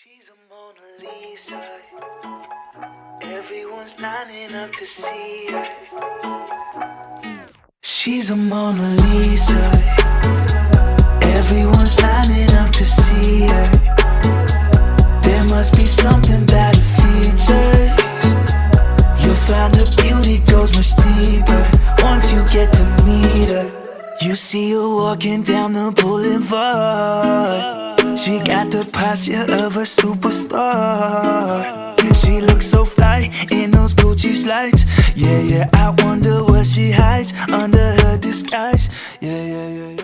She's a Mona Lisa. Everyone's lining up to see her. She's a Mona Lisa. Everyone's lining up to see her. There must be something about her features. You'll find her beauty goes much deeper once you get to meet her. You see her walking down the boulevard. She got the posture of a superstar. She looks so fly in those Gucci slides. Yeah, I wonder what she hides under her disguise. Yeah.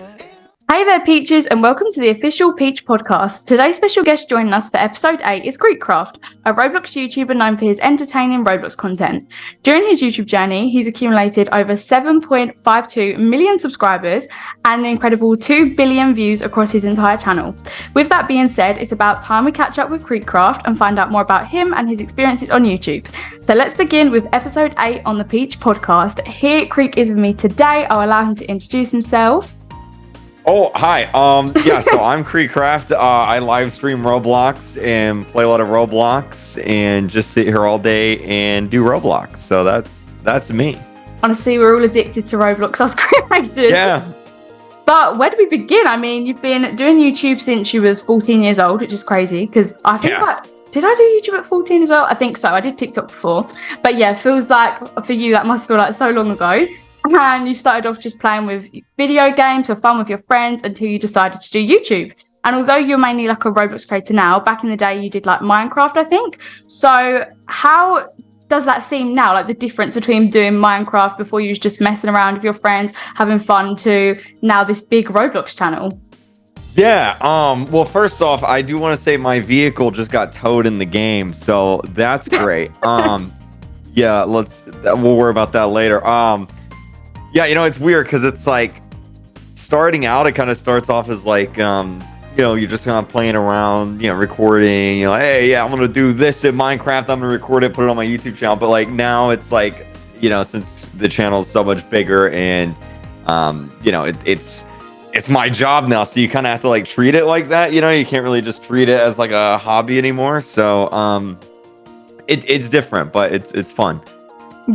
Hey there, Peaches, and welcome to the official Peach podcast. Today's special guest joining us for episode 8 is Kreekcraft, a Roblox YouTuber known for his entertaining Roblox content. During his YouTube journey, he's accumulated over 7.52 million subscribers and an incredible 2 billion views across his entire channel. With that being said, it's about time we catch up with Kreekcraft and find out more about him and his experiences on YouTube. So let's begin with episode 8 on the Peach podcast. Here, Kreek is with me today. I'll allow him to introduce himself. Oh, hi. So I'm Kreekcraft. I live stream Roblox and play a lot of Roblox and just sit here all day and do Roblox. So that's me. Honestly, we're all addicted to Roblox. I was created. Yeah. But where do we begin? I mean, you've been doing YouTube since you was 14 years old, which is crazy because I think did I do YouTube at 14 as well? I think so. I did TikTok before. But yeah, feels like for you, that must feel like so long ago. And you started off just playing with video games for fun with your friends until you decided to do YouTube. And although you're mainly like a Roblox creator now, back in the day you did like Minecraft, I think. So how does that seem now? Like the difference between doing Minecraft before you was just messing around with your friends, having fun, to now this big Roblox channel? Yeah. Well, first off, I do want to say my vehicle just got towed in the game, so that's great. Yeah, we'll worry about that later. Yeah, it's weird because it's like starting out, it kind of starts off as like, you're just kind of playing around, recording, hey, yeah, I'm going to do this in Minecraft. I'm going to record it, put it on my YouTube channel. But like now it's like, since the channel is so much bigger and, it's my job now. So you kind of have to like treat it like that. You can't really just treat it as like a hobby anymore. So it's different, but it's fun.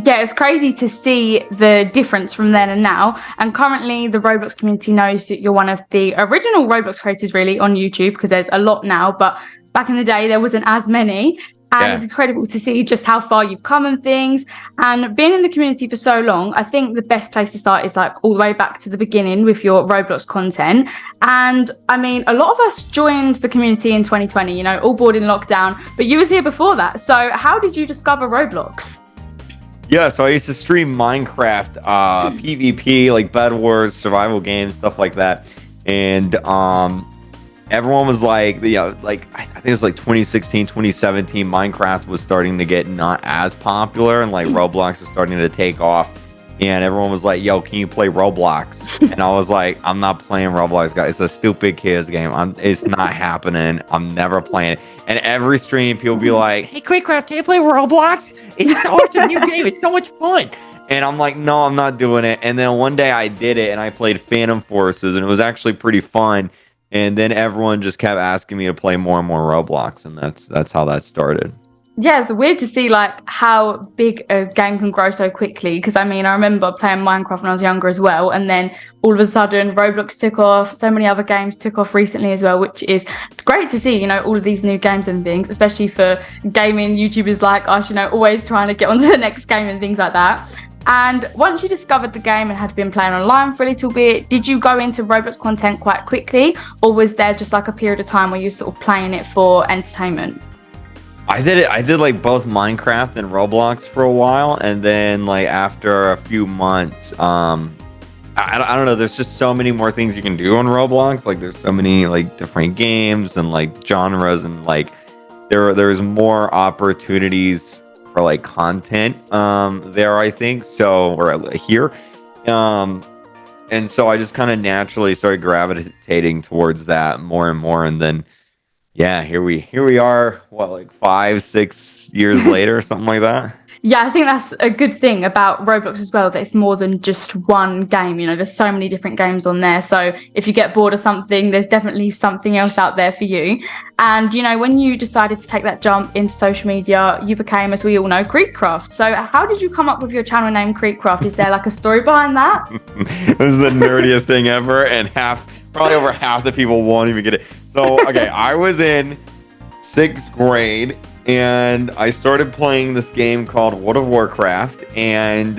Yeah, it's crazy to see the difference from then and now. And currently, the Roblox community knows that you're one of the original Roblox creators, really, on YouTube, because there's a lot now. But back in the day, there wasn't as many. And It's incredible to see just how far you've come and things. And being in the community for so long, I think the best place to start is like all the way back to the beginning with your Roblox content. And I mean, a lot of us joined the community in 2020, all bored in lockdown. But you was here before that. So how did you discover Roblox? Yeah, so I used to stream Minecraft, PvP, like Bed Wars, survival games, stuff like that. And everyone was like, I think it was like 2016, 2017, Minecraft was starting to get not as popular and like Roblox was starting to take off. And everyone was like, yo, can you play Roblox? And I was like, I'm not playing Roblox, guys. It's a stupid kids game. It's not happening. I'm never playing it. And every stream, people be like, hey, Kreekcraft, can you play Roblox? It's such a new game. It's so much fun. And I'm like, no, I'm not doing it. And then one day I did it and I played Phantom Forces and it was actually pretty fun. And then everyone just kept asking me to play more and more Roblox. And that's how that started. Yeah, it's weird to see like how big a game can grow so quickly. Because I mean, I remember playing Minecraft when I was younger as well. And then all of a sudden, Roblox took off. So many other games took off recently as well, which is great to see, all of these new games and things, especially for gaming YouTubers like us, always trying to get onto the next game and things like that. And once you discovered the game and had been playing online for a little bit, did you go into Roblox content quite quickly? Or was there just like a period of time where you were sort of playing it for entertainment? I did like both Minecraft and Roblox for a while, and then like after a few months, I don't know, there's just so many more things you can do on Roblox. Like there's so many like different games and like genres, and like there's more opportunities for like content there, I think. So or here. And so I just kind of naturally started gravitating towards that more and more, and then yeah, here we are, what, like 5-6 years later, something like that? Yeah, I think that's a good thing about Roblox as well, that it's more than just one game. You know, there's so many different games on there. So if you get bored of something, there's definitely something else out there for you. And, you know, when you decided to take that jump into social media, you became, as we all know, Kreekcraft. So how did you come up with your channel name Kreekcraft? Is there like a story behind that? This is the nerdiest thing ever, and probably over half the people won't even get it. So, okay, I was in 6th grade, and I started playing this game called World of Warcraft, and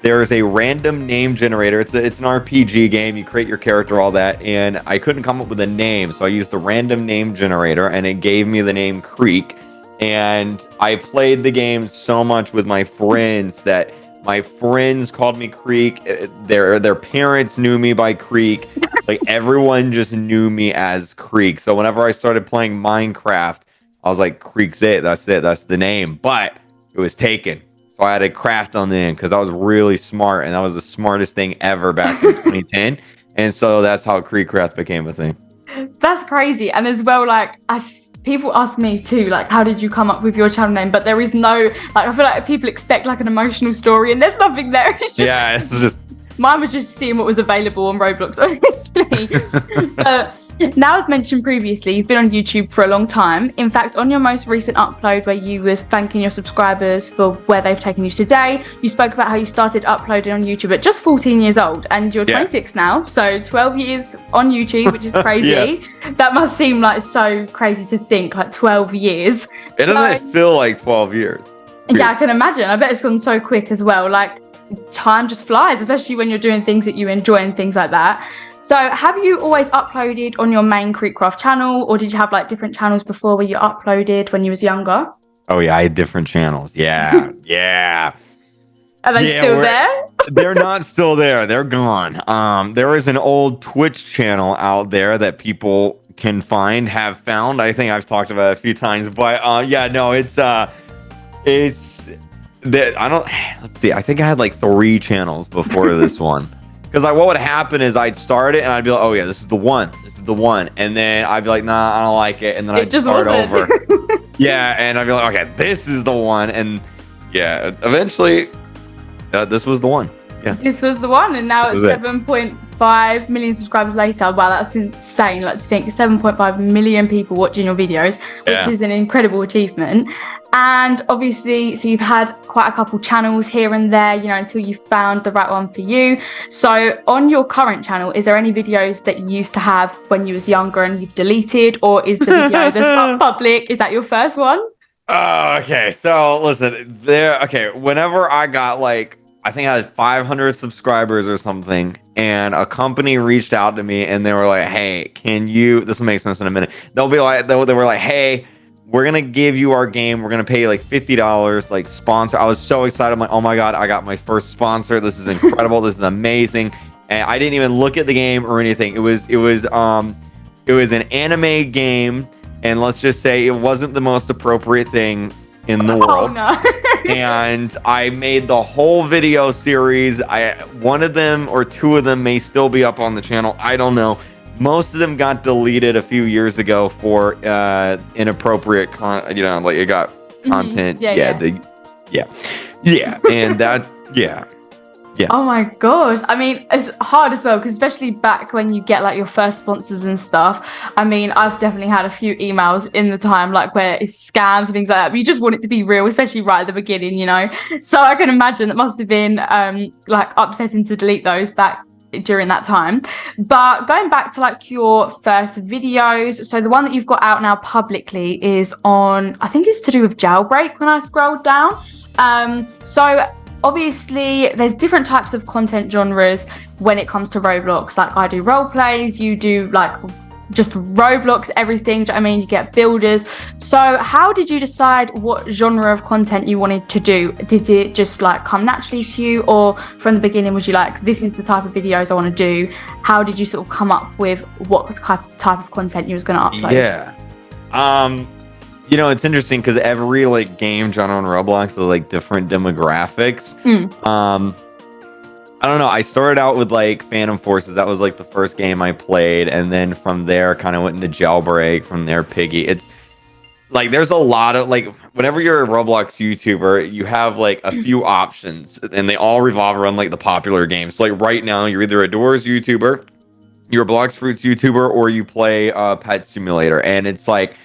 there's a random name generator. It's an RPG game. You create your character, all that, and I couldn't come up with a name, so I used the random name generator, and it gave me the name Kreek. And I played the game so much with my friends that my friends called me Kreek. Their parents knew me by Kreek. Like, everyone just knew me as Kreek. So whenever I started playing Minecraft, I was like, Kreek's it. That's the name. But it was taken. So I had a craft on the end because I was really smart, and that was the smartest thing ever back in 2010. And so that's how Kreekcraft became a thing. That's crazy. And as well, like, people ask me too, like, how did you come up with your channel name? But there is no, like, I feel like people expect like an emotional story, and there's nothing there. It's just mine was just seeing what was available on Roblox, honestly. But now, as mentioned previously, you've been on YouTube for a long time. In fact, on your most recent upload where you was thanking your subscribers for where they've taken you today, you spoke about how you started uploading on YouTube at just 14 years old, and you're 26 now, so 12 years on YouTube, which is crazy. That must seem like so crazy to think, like 12 years. It doesn't feel like 12 years. Yeah, I can imagine. I bet it's gone so quick as well. Like, time just flies, especially when you're doing things that you enjoy and things like that. So have you always uploaded on your main Kreekcraft channel, or did you have like different channels before where you uploaded when you was younger? Oh yeah, I had different channels. Yeah. Are they still there? They're not still there. They're gone. There is an old Twitch channel out there that people can have found. I think I've talked about it a few times, but let's see. I think I had like 3 channels before this one. Because what would happen is I'd start it and I'd be like, oh yeah, this is the one. And then I'd be like, nah, I don't like it. And then I'd start over. Yeah, and I'd be like, okay, this is the one. And yeah, eventually, this was the one. Yeah. This was the one, and now it's 7.5 million subscribers later. Wow, that's insane. Like, to think 7.5 million people watching your videos, which is an incredible achievement. And obviously, so you've had quite a couple channels here and there, you know, until you found the right one for you. So on your current channel, is there any videos that you used to have when you was younger and you've deleted, or is the video that's not public? Is that your first one? Oh, okay. So listen, whenever I got I think I had 500 subscribers or something, and a company reached out to me and they were like, hey, this will make sense in a minute. They were like, hey, we're going to give you our game. We're going to pay you like $50, like sponsor. I was so excited. I'm like, oh my God, I got my first sponsor. This is incredible. This is amazing. And I didn't even look at the game or anything. It was an anime game. And let's just say it wasn't the most appropriate thing in the world. Oh no. And I made the whole video series. One of them or 2 of them may still be up on the channel. I don't know. Most of them got deleted a few years ago for inappropriate content. It got content. Yeah. Oh my gosh. I mean, it's hard as well, because especially back when you get like your first sponsors and stuff. I mean, I've definitely had a few emails in the time like where it's scams and things like that, but you just want it to be real, especially right at the beginning, you know. So I can imagine that must have been like upsetting to delete those back during that time. But going back to like your first videos, so the one that you've got out now publicly is on, I think it's to do with jailbreak when I scrolled down. So obviously there's different types of content genres when it comes to Roblox. Like, I do role plays, you do like just Roblox everything. Do you know what I mean? You get builders. So how did you decide what genre of content you wanted to do? Did it just like come naturally to you, or from the beginning was you like, this is the type of videos I want to do? How did you sort of come up with what type of content you was going to upload? It's interesting because every like game genre on Roblox is like different demographics. I don't know. I started out with like Phantom Forces. That was like the first game I played, and then from there kind of went into Jailbreak. From there, Piggy. like there's a lot of like whenever you're a Roblox YouTuber, you have like a few options and they all revolve around like the popular games. So, like right now, you're either a Doors YouTuber, you're a Blox Fruits YouTuber, or you play Pet Simulator. And it's like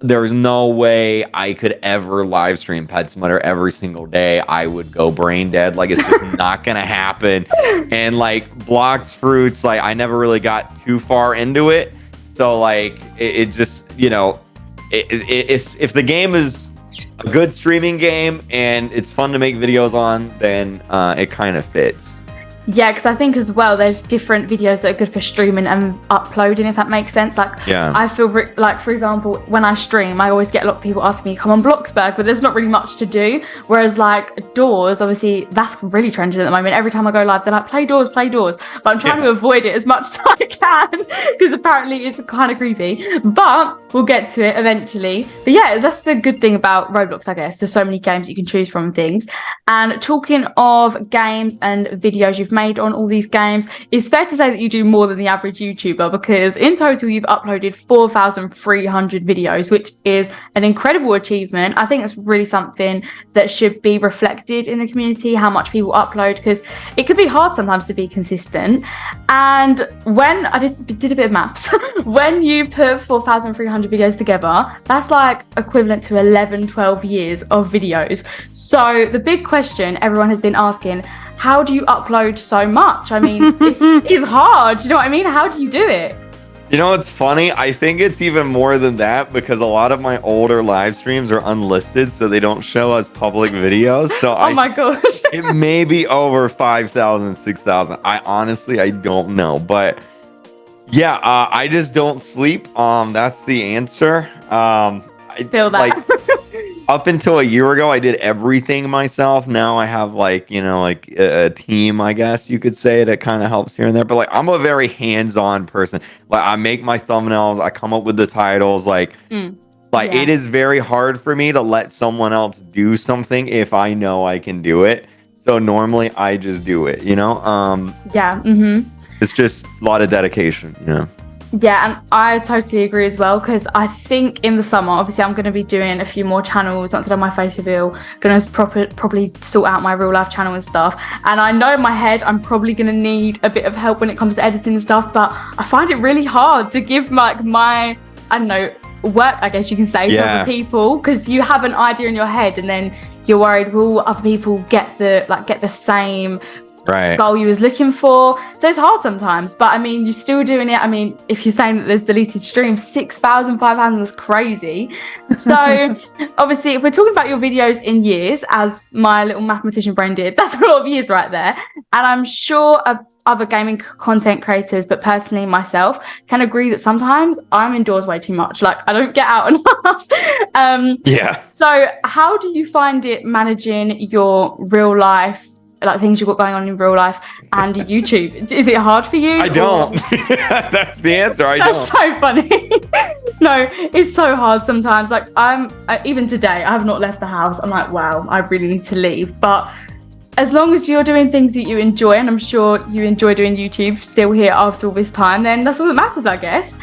there's no way I could ever live stream Pet Simulator every single day. I would go brain dead. Like it's just not gonna happen. And like Blox Fruits, like I never really got too far into it. So like it just, you know, if the game is a good streaming game and it's fun to make videos on, then it kind of fits. Yeah, because I think as well, there's different videos that are good for streaming and uploading, if that makes sense. Like, yeah. I feel like, for example, when I stream, I always get a lot of people asking me, come on bloxburg, but there's not really much to do. Whereas like Doors, obviously, that's really trending at the moment. Every time I go live, they're like, play Doors. But I'm trying to avoid it as much as I can because apparently it's kind of creepy. But we'll get to it eventually. But yeah, that's the good thing about Roblox, I guess. There's so many games you can choose from and things. And talking of games and videos you've made on all these games, it's fair to say that you do more than the average YouTuber, because in total you've uploaded 4,300 videos, which is an incredible achievement. I think it's really something that should be reflected in the community, how much people upload, because it could be hard sometimes to be consistent. And when I did a bit of maths, when you put 4,300 videos together, that's like equivalent to 11-12 years of videos. So the big question everyone has been asking, how do you upload so much? I mean, it's hard. You know what I mean? How do you do it? You know, it's funny. I think it's even more than that because a lot of my older live streams are unlisted, so they don't show as public videos. So oh my gosh. It may be over 5,000, 6,000. I don't know. But yeah, I just don't sleep. That's the answer. I feel that. Like, up until a year ago, I did everything myself. Now I have like, you know, like a team, I guess you could say, that kind of helps here and there. But like, I'm a very hands-on person. Like I make my thumbnails, I come up with the titles. It is very hard for me to let someone else do something if I know I can do it. So normally I just do it, you know? Yeah. Mm-hmm. It's just a lot of dedication, you know? Yeah, and I totally agree as well, because I think in the summer, obviously I'm going to be doing a few more channels once I've done my face reveal, going to probably sort out my real life channel and stuff. And I know in my head I'm probably going to need a bit of help when it comes to editing and stuff, but I find it really hard to give like my, I don't know, work, I guess you can say, to other people, because you have an idea in your head and then you're worried, will other people get the same goal you was looking for? So it's hard sometimes, but I mean, you're still doing it. I mean, if you're saying that there's deleted streams, 6,500 is crazy. So obviously, if we're talking about your videos in years, as my little mathematician brain did, that's a lot of years right there. And I'm sure other gaming content creators, but personally myself, can agree that sometimes I'm indoors way too much. Like I don't get out enough. So how do you find it managing your real life, like things you've got going on in real life, and YouTube? Is it hard for you? I don't. That's the answer. That's so funny. No, it's so hard sometimes. Like even today, I have not left the house. I'm like, wow, I really need to leave. But as long as you're doing things that you enjoy, and I'm sure you enjoy doing YouTube still here after all this time, then that's all that matters, I guess.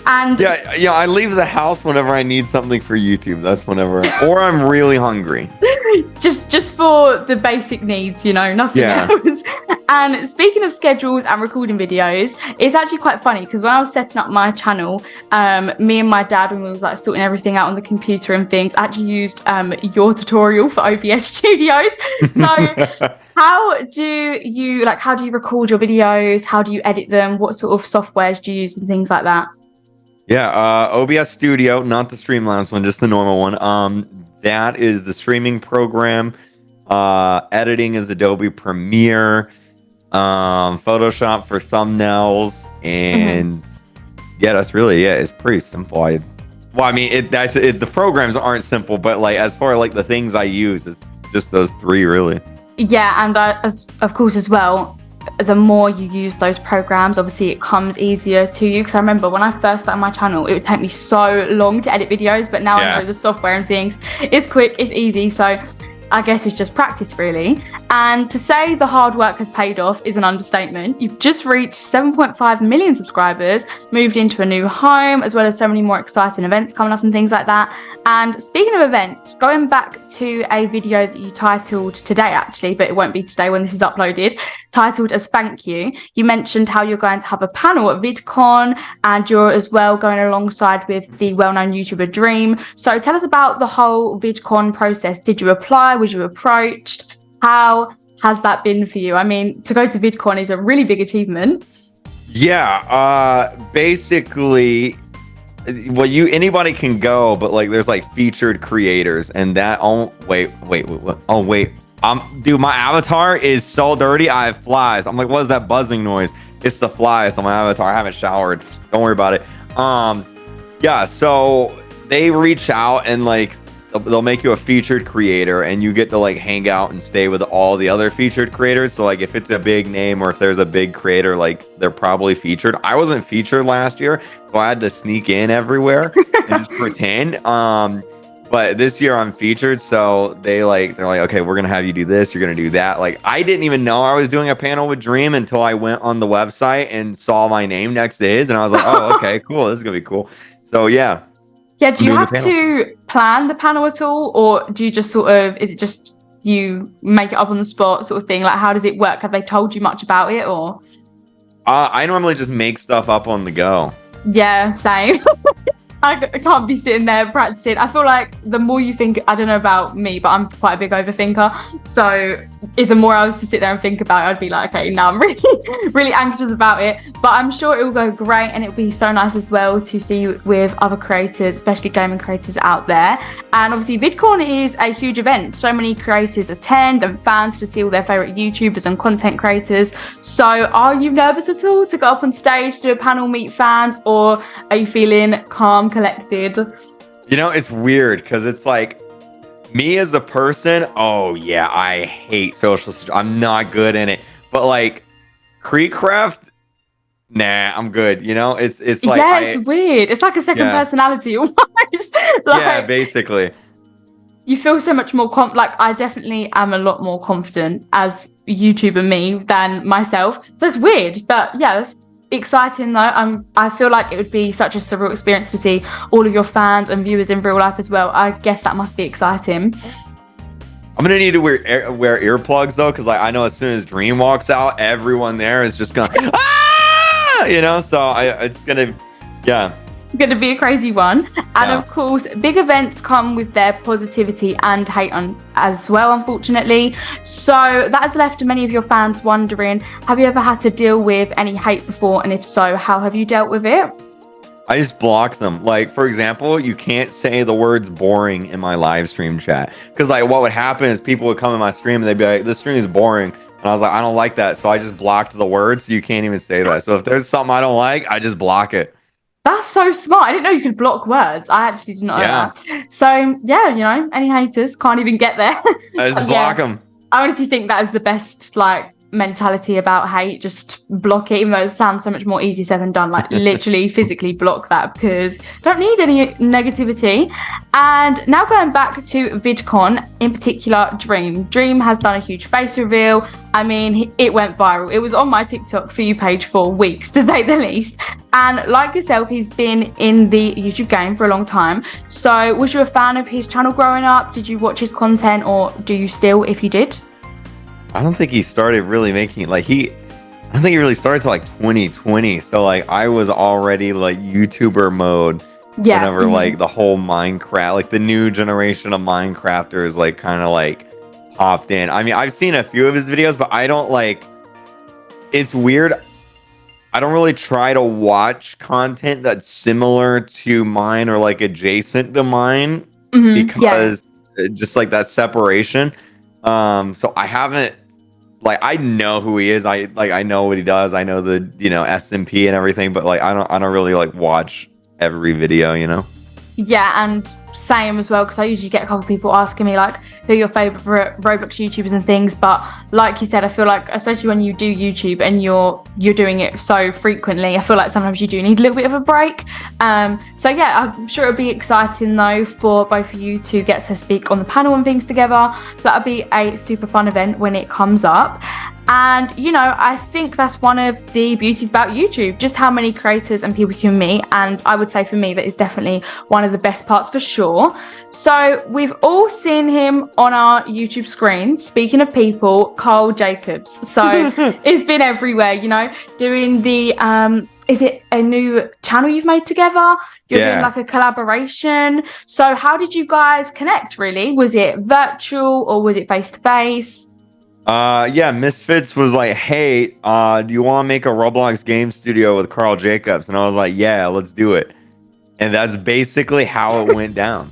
And yeah, I leave the house whenever I need something for YouTube. That's whenever, or I'm really hungry. just for the basic needs, you know, nothing else. And speaking of schedules and recording videos, it's actually quite funny because when I was setting up my channel, me and my dad, when we was like sorting everything out on the computer and things, actually used your tutorial for OBS Studios. So how do you record your videos? How do you edit them? What sort of softwares do you use and things like that? Yeah, OBS Studio, not the Streamlabs one, just the normal one. That is the streaming program. Editing is Adobe Premiere. Photoshop for thumbnails, and that's really it. It's pretty simple. The programs aren't simple, but like as far as like the things I use, it's just those three really. Yeah, and of course as well, the more you use those programs, obviously it comes easier to you. Because I remember when I first started my channel, it would take me so long to edit videos, but now I know the software and things. It's quick, it's easy. So I guess it's just practice, really. And to say the hard work has paid off is an understatement. You've just reached 7.5 million subscribers, moved into a new home, as well as so many more exciting events coming up and things like that. And speaking of events, going back to a video that you titled today, actually, but it won't be today when this is uploaded, titled as Thank You, you mentioned how you're going to have a panel at VidCon, and you're as well going alongside with the well-known YouTuber Dream. So tell us about the whole VidCon process. Did you apply? Was you approached? How has that been for you? I mean, to go to VidCon is a really big achievement. Yeah, basically, well, anybody can go, but like there's like featured creators, and that wait, dude, my avatar is so dirty. I have flies. I'm like, what is that buzzing noise? It's the flies on my avatar. I haven't showered. Don't worry about it. Yeah, so they reach out and like they'll make you a featured creator, and you get to like hang out and stay with all the other featured creators. So like if it's a big name or if there's a big creator, like they're probably featured. I wasn't featured last year, so I had to sneak in everywhere and just pretend. But this year I'm featured, so they're like, okay, we're gonna have you do this, you're gonna do that. Like I didn't even know I was doing a panel with Dream until I went on the website and saw my name next to his, and I was like, oh, okay, cool, this is gonna be cool. So yeah. Yeah, do you have to plan the panel at all, or do you just sort of, is it just you make it up on the spot sort of thing? Like, how does it work? Have they told you much about it, or? I normally just make stuff up on the go. Yeah, same. I can't be sitting there practicing. I feel like the more you think, I don't know about me, but I'm quite a big overthinker. So if the more I was to sit there and think about it, I'd be like, okay, now I'm really, really anxious about it. But I'm sure it will go great, and it'll be so nice as well to see you with other creators, especially gaming creators out there. And obviously VidCon is a huge event. So many creators attend and fans to see all their favorite YouTubers and content creators. So are you nervous at all to go up on stage, do a panel, meet fans, or are you feeling calm, collected? You know, it's weird because it's like me as a person, oh yeah, I hate I'm not good in it. But like Kreekcraft, nah, I'm good. You know, it's like, yeah, it's weird. It's like a second personality almost. Like, yeah, basically. You feel so much more like I definitely am a lot more confident as YouTuber me than myself. So it's weird, but yeah, it's exciting though. I feel like it would be such a surreal experience to see all of your fans and viewers in real life as well. I guess that must be exciting. I'm gonna need to wear earplugs though, because like I know as soon as Dream walks out, everyone there is just gonna ah! You know, so it's gonna, yeah. It's going to be a crazy one. And of course, big events come with their positivity and hate as well, unfortunately. So that has left many of your fans wondering, have you ever had to deal with any hate before? And if so, how have you dealt with it? I just block them. Like, for example, you can't say the words boring in my live stream chat. Because like what would happen is people would come in my stream and they'd be like, this stream is boring. And I was like, I don't like that. So I just blocked the words. So you can't even say that. So if there's something I don't like, I just block it. That's so smart. I didn't know you could block words. I actually did not know that. So yeah, you know, any haters can't even get there. I just block them. I honestly think that is the best like mentality about hate. Just block it, even though it sounds so much more easy said than done. Like literally physically block that, because don't need any negativity. And now going back to VidCon, in particular Dream has done a huge face reveal. I mean, it went viral. It was on my TikTok For You page for weeks, to say the least. And like yourself, he's been in the YouTube game for a long time. So was you a fan of his channel growing up? Did you watch his content, or do you still, if you did? I don't think he started really making like I don't think he really started till like 2020. So like I was already like YouTuber mode. Yeah. Whenever like the whole Minecraft, like the new generation of Minecrafters like kind of like popped in. I mean, I've seen a few of his videos, but I don't like, it's weird. I don't really try to watch content that's similar to mine or like adjacent to mine because just like that separation. So I haven't, like, I know who he is. I know what he does. I know the, you know, SMP and everything, but like, I don't really like watch every video, you know? Yeah, and same as well, because I usually get a couple of people asking me like who are your favorite Roblox YouTubers and things, but like you said, I feel like especially when you do YouTube and you're doing it so frequently, I feel like sometimes you do need a little bit of a break. So yeah, I'm sure it'll be exciting though for both of you to get to speak on the panel and things together, so that'll be a super fun event when it comes up. And you know, I think that's one of the beauties about YouTube, just how many creators and people you can meet. And I would say for me, that is definitely one of the best parts for sure. So we've all seen him on our YouTube screen. Speaking of people, Carl Jacobs. So it's been everywhere, you know, doing the, is it a new channel you've made together? You're doing like a collaboration. So how did you guys connect really? Was it virtual or was it face to face? Yeah, Misfits was like, hey, do you want to make a Roblox game studio with Carl Jacobs? And I was like, yeah, let's do it. And that's basically how it went down.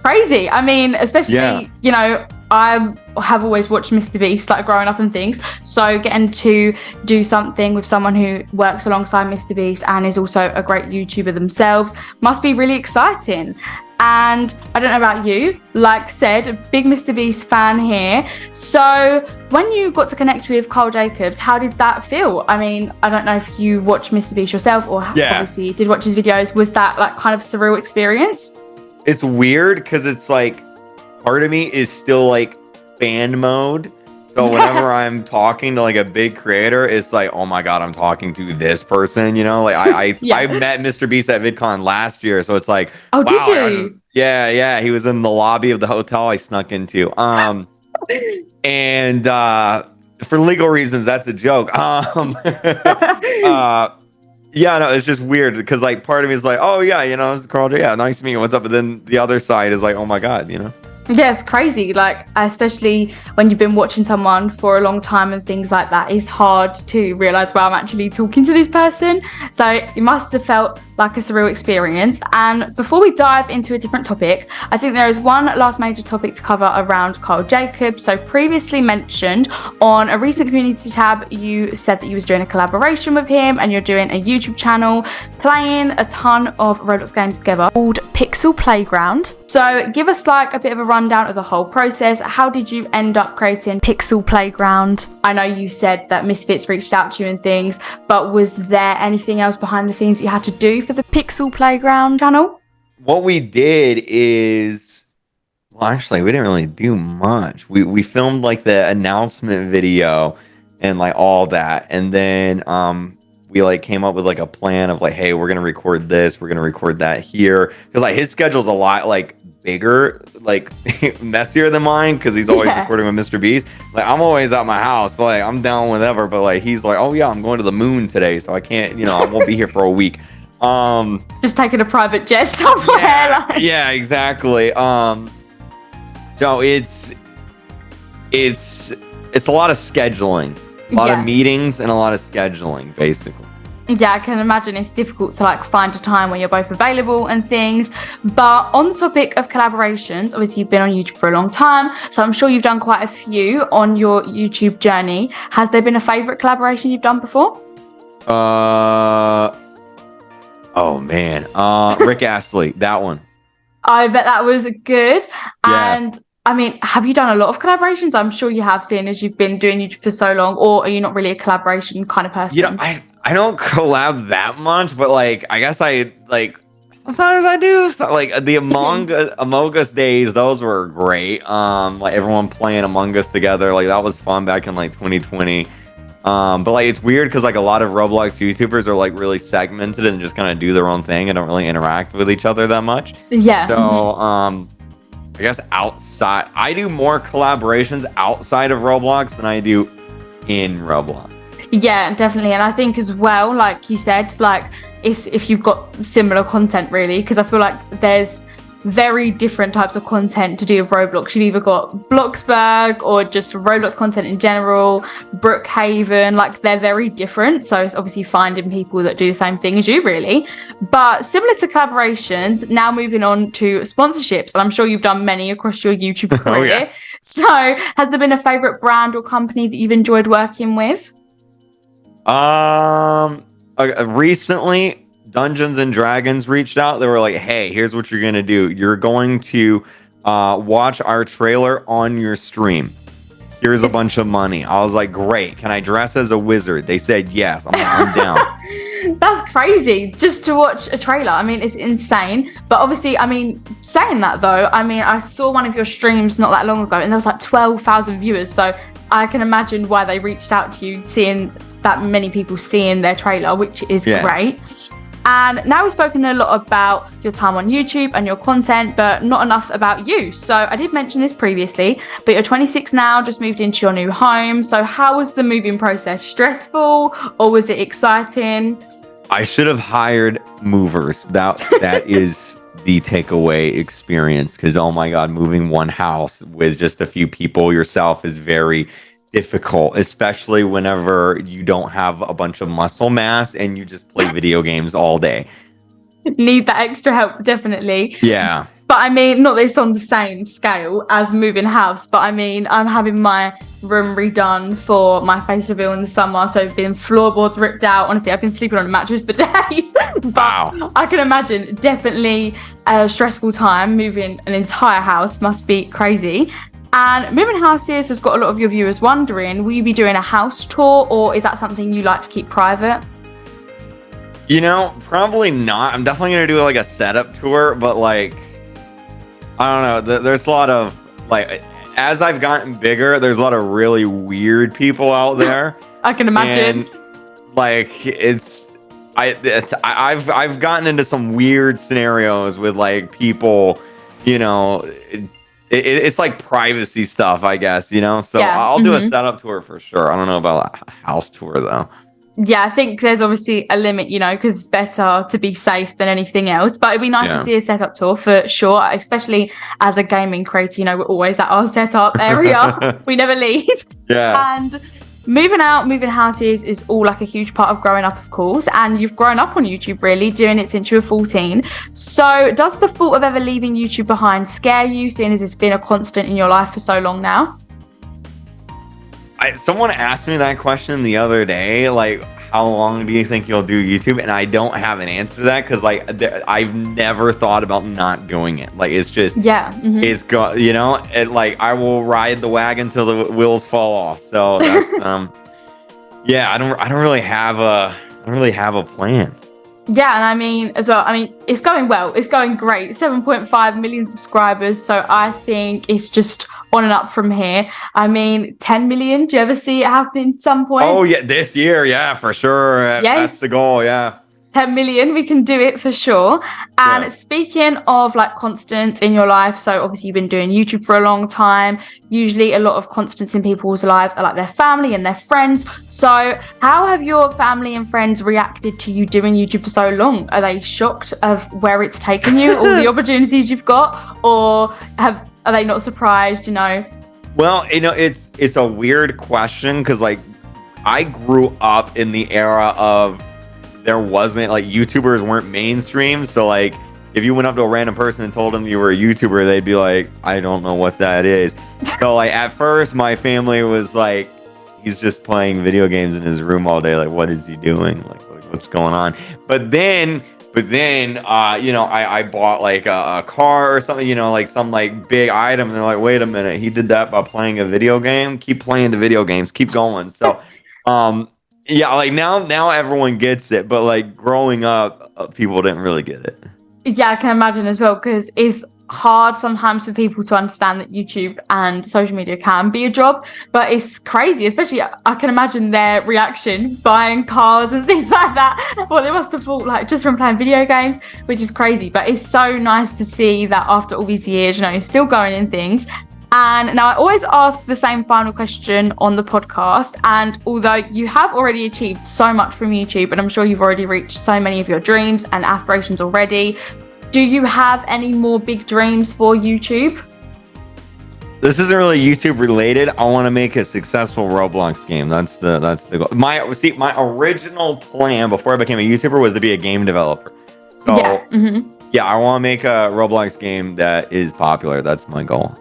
Crazy. I mean, especially, you know, I have always watched Mr. Beast, like growing up and things. So getting to do something with someone who works alongside Mr. Beast and is also a great YouTuber themselves must be really exciting. And I don't know about you, like said, a big Mr. Beast fan here. So when you got to connect with Carl Jacobs, how did that feel? I mean, I don't know if you watch Mr. Beast yourself or obviously did watch his videos. Was that like kind of surreal experience? It's weird because it's like part of me is still like fan mode. So whenever I'm talking to like a big creator, it's like, oh my God, I'm talking to this person, you know? Like I met Mr. Beast at VidCon last year. So it's like, oh, wow, did you? Yeah. He was in the lobby of the hotel I snuck into. And for legal reasons, that's a joke. Yeah, no, it's just weird because like part of me is like, oh yeah, you know, it's Carl J. Yeah, nice to meet you. What's up? But then the other side is like, oh my God, you know? Yeah, it's crazy. Like, especially when you've been watching someone for a long time and things like that, it's hard to realize, well, I'm actually talking to this person. So it must have felt like a surreal experience. And before we dive into a different topic, I think there is one last major topic to cover around Carl Jacobs. So previously mentioned on a recent community tab, you said that you was doing a collaboration with him and you're doing a YouTube channel playing a ton of Roblox games together called Pixel Playground. So give us like a bit of a rundown of the whole process. How did you end up creating Pixel Playground? I know you said that Misfits reached out to you and things, but was there anything else behind the scenes that you had to do for the Pixel Playground channel? What we did is, well, actually, we didn't really do much. We filmed like the announcement video and like all that, and then we like came up with like a plan of like, hey, we're gonna record this, we're gonna record that here, because like his schedule's a lot like bigger, like messier than mine, because he's always recording with Mr. Beast. Like I'm always at my house, like I'm down whatever, but like he's like, oh yeah, I'm going to the moon today, so I can't, you know, I won't be here for a week. Just taking a private jet somewhere. Yeah, exactly. So it's a lot of scheduling, a lot of meetings, and a lot of scheduling, basically. Yeah, I can imagine it's difficult to like find a time when you're both available and things. But on the topic of collaborations, obviously you've been on YouTube for a long time, so I'm sure you've done quite a few on your YouTube journey. Has there been a favorite collaboration you've done before? Oh man, Rick Astley, that one. I bet that was good. And I mean, have you done a lot of collaborations? I'm sure you have, seeing as you've been doing YouTube for so long. Or are you not really a collaboration kind of person? You know, I don't collab that much, but like I guess I like sometimes I do. Like the Among Us days, those were great. Like everyone playing Among Us together, like that was fun back in like 2020. But like it's weird because like a lot of Roblox YouTubers are like really segmented and just kind of do their own thing and don't really interact with each other that much. Yeah. So I guess outside, I do more collaborations outside of Roblox than I do in Roblox. Yeah, definitely. And I think as well, like you said, like it's if you've got similar content really, because I feel like there's very different types of content to do with Roblox. You've either got Bloxburg or just Roblox content in general, Brookhaven, like they're very different. So it's obviously finding people that do the same thing as you really. But similar to collaborations, now moving on to sponsorships, and I'm sure you've done many across your YouTube career. Oh, yeah. So has there been a favorite brand or company that you've enjoyed working with? Recently, Dungeons and Dragons reached out. They were like, hey, here's what you're going to do. You're going to watch our trailer on your stream. Here's a bunch of money. I was like, great. Can I dress as a wizard? They said yes. I'm down. That's crazy, just to watch a trailer. I mean, it's insane. But obviously, I mean, saying that though, I mean, I saw one of your streams not that long ago and there was like 12,000 viewers. So I can imagine why they reached out to you, seeing that many people seeing their trailer, which is great. And now we've spoken a lot about your time on YouTube and your content, but not enough about you. So I did mention this previously, but you're 26 now, just moved into your new home. So how was the moving process? Stressful or was it exciting? I should have hired movers. That is the takeaway experience, because oh my God, moving one house with just a few people yourself is very difficult, especially whenever you don't have a bunch of muscle mass and you just play video games all day. Need that extra help, definitely. Yeah. But I mean, not this on the same scale as moving house, but I mean, I'm having my room redone for my face reveal in the summer. So I've been floorboards ripped out. Honestly, I've been sleeping on a mattress for days. But wow. I can imagine definitely a stressful time. Moving an entire house must be crazy. And Moving Houses has got a lot of your viewers wondering, will you be doing a house tour or is that something you like to keep private? You know, probably not. I'm definitely going to do like a setup tour, but like, I don't know. There's a lot of like, as I've gotten bigger, there's a lot of really weird people out there. I can imagine. And, like I've gotten into some weird scenarios with like people, you know, it's like privacy stuff, I guess, you know? So yeah. I'll do a setup tour for sure. I don't know about a house tour though. Yeah, I think there's obviously a limit, you know, because it's better to be safe than anything else. But it'd be nice to see a setup tour for sure, especially as a gaming creator. You know, we're always at our setup area. We never leave. Yeah. And moving houses is all like a huge part of growing up, of course. And you've grown up on YouTube, really, doing it since you were 14. So does the thought of ever leaving YouTube behind scare you, seeing as it's been a constant in your life for so long now? Someone asked me that question the other day, like, how long do you think you'll do YouTube? And I don't have an answer to that because, like, I've never thought about not doing it. Like, it's just, it's you know, like, I will ride the wagon till the wheels fall off. So that's, yeah, I don't really have a plan. Yeah, and I mean, as well, I mean, it's going well. It's going great. 7.5 million subscribers. So I think it's just on and up from here. I mean, 10 million. Do you ever see it happen at some point? Oh, yeah, this year. Yeah, for sure. Yes. That's the goal. Yeah. 10 million, we can do it for sure. And speaking of like constants in your life, so obviously you've been doing YouTube for a long time. Usually a lot of constants in people's lives are like their family and their friends. So how have your family and friends reacted to you doing YouTube for so long? Are they shocked of where it's taken you, all the opportunities you've got, or are they not surprised, you know? Well, you know, it's a weird question because like I grew up in the era of there wasn't like YouTubers weren't mainstream. So like if you went up to a random person and told them you were a YouTuber, they'd be like, I don't know what that is. So like at first my family was like, he's just playing video games in his room all day. Like, what is he doing? Like what's going on? But then, you know, I bought like a car or something, you know, like some like big item. And they're like, wait a minute, he did that by playing a video game. Keep playing the video games, keep going. So, yeah, like now everyone gets it, but like growing up, people didn't really get it. Yeah, I can imagine as well, because it's hard sometimes for people to understand that YouTube and social media can be a job, but it's crazy, especially I can imagine their reaction buying cars and things like that. Well, they must have thought like just from playing video games, which is crazy, but it's so nice to see that after all these years, you know, you're still going in things. And now I always ask the same final question on the podcast. And although you have already achieved so much from YouTube, and I'm sure you've already reached so many of your dreams and aspirations already, do you have any more big dreams for YouTube? This isn't really YouTube related. I want to make a successful Roblox game. That's the goal. My original plan before I became a YouTuber was to be a game developer. So yeah, I want to make a Roblox game that is popular. That's my goal.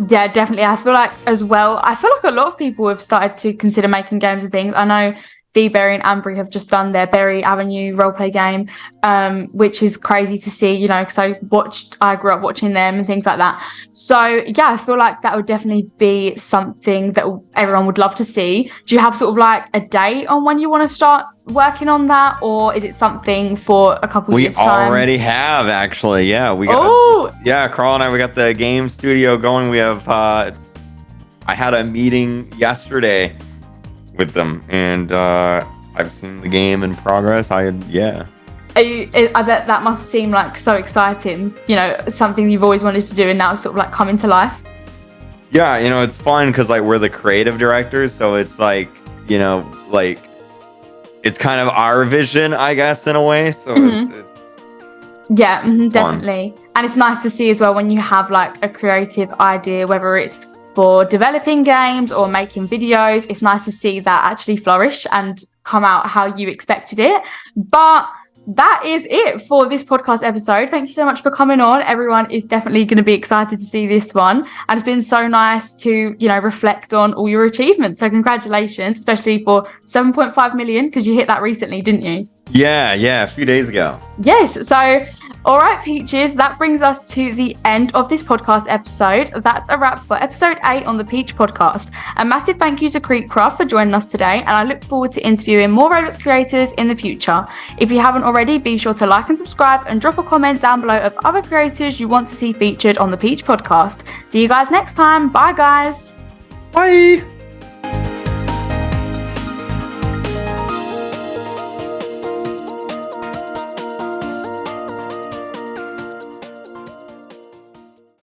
Yeah, definitely. I feel like as well, a lot of people have started to consider making games and things. I know Berry and Ambry have just done their Berry Avenue roleplay game, which is crazy to see, you know, because I grew up watching them and things like that. So yeah, I feel like that would definitely be something that everyone would love to see. Do you have sort of like a date on when you want to start working on that, or is it something for a couple years time? We already have, actually. Yeah, we got. Carl and I, we got the game studio going. We have. I had a meeting yesterday with them, and I've seen the game in progress. I bet that must seem like so exciting. You know, something you've always wanted to do, and now it's sort of like coming to life. Yeah, you know, it's fun because like we're the creative directors, so it's like, you know, like it's kind of our vision, I guess, in a way. So it's definitely. And it's nice to see as well when you have like a creative idea, whether it's for developing games or making videos. It's nice to see that actually flourish and come out how you expected it. But that is it for this podcast episode. Thank you so much for coming on. Everyone is definitely going to be excited to see this one, and it's been so nice to, you know, reflect on all your achievements. So congratulations, especially for 7.5 million, because you hit that recently, didn't you? Yeah, a few days ago. Yes. So, all right, Peaches, that brings us to the end of this podcast episode. That's a wrap for episode 8 on the Peach podcast. A massive thank you to Kreekcraft for joining us today, and I look forward to interviewing more Roblox creators in the future. If you haven't already, be sure to like and subscribe and drop a comment down below of other creators you want to see featured on the Peach podcast. See you guys next time. Bye, guys. Bye.